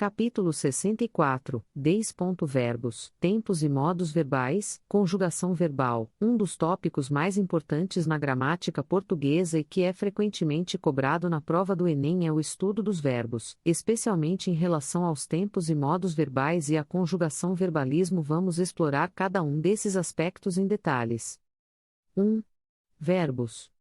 Capítulo 64, Verbos, tempos e modos verbais, conjugação verbal, um dos tópicos mais importantes na gramática portuguesa e que é frequentemente cobrado na prova do Enem é o estudo dos verbos, especialmente em relação aos tempos e modos verbais e à conjugação verbalismo. Vamos explorar cada um desses aspectos em detalhes. 1. Verbos.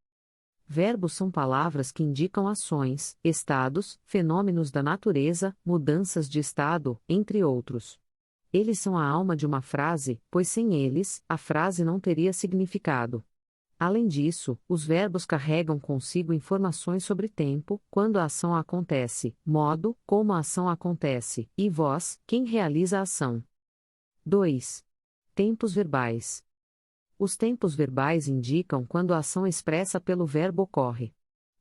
Verbos são palavras que indicam ações, estados, fenômenos da natureza, mudanças de estado, entre outros. Eles são a alma de uma frase, pois sem eles, a frase não teria significado. Além disso, os verbos carregam consigo informações sobre tempo, quando a ação acontece, modo, como a ação acontece, e voz, quem realiza a ação. 2. Tempos verbais. Os tempos verbais indicam quando a ação expressa pelo verbo ocorre.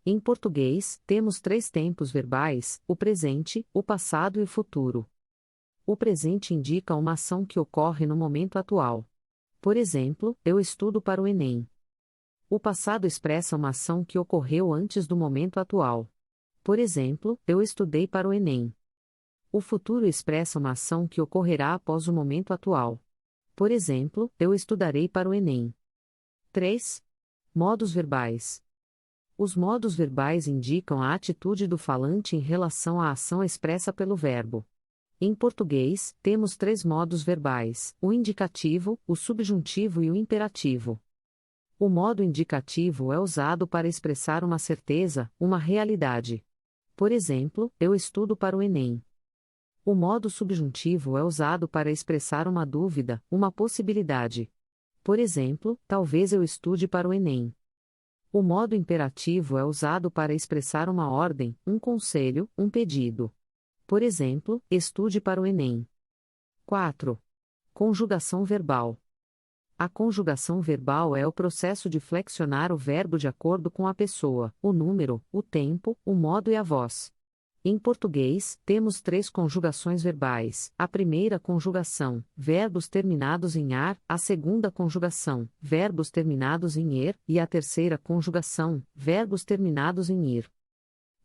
Em português, temos 3 tempos verbais: o presente, o passado e o futuro. O presente indica uma ação que ocorre no momento atual. Por exemplo, eu estudo para o Enem. O passado expressa uma ação que ocorreu antes do momento atual. Por exemplo, eu estudei para o Enem. O futuro expressa uma ação que ocorrerá após o momento atual. Por exemplo, eu estudarei para o Enem. 3. Modos verbais. Os modos verbais indicam a atitude do falante em relação à ação expressa pelo verbo. Em português, temos 3 modos verbais: o indicativo, o subjuntivo e o imperativo. O modo indicativo é usado para expressar uma certeza, uma realidade. Por exemplo, eu estudo para o Enem. O modo subjuntivo é usado para expressar uma dúvida, uma possibilidade. Por exemplo, talvez eu estude para o Enem. O modo imperativo é usado para expressar uma ordem, um conselho, um pedido. Por exemplo, estude para o Enem. 4. Conjugação verbal. A conjugação verbal é o processo de flexionar o verbo de acordo com a pessoa, o número, o tempo, o modo e a voz. Em português, temos 3 conjugações verbais: a primeira conjugação, verbos terminados em ar; a segunda conjugação, verbos terminados em er; e a terceira conjugação, verbos terminados em ir.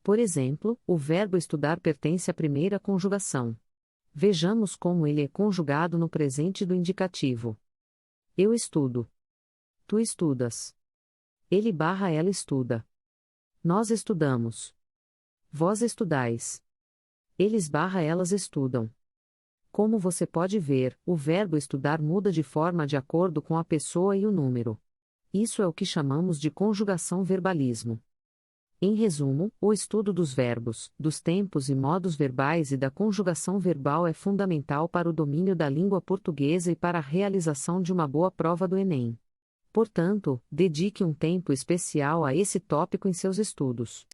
Por exemplo, o verbo estudar pertence à primeira conjugação. Vejamos como ele é conjugado no presente do indicativo. Eu estudo. Tu estudas. Ele/ela estuda. Nós estudamos. Vós estudais. Eles/elas estudam. Como você pode ver, o verbo estudar muda de forma de acordo com a pessoa e o número. Isso é o que chamamos de conjugação verbalismo. Em resumo, o estudo dos verbos, dos tempos e modos verbais e da conjugação verbal é fundamental para o domínio da língua portuguesa e para a realização de uma boa prova do Enem. Portanto, dedique um tempo especial a esse tópico em seus estudos.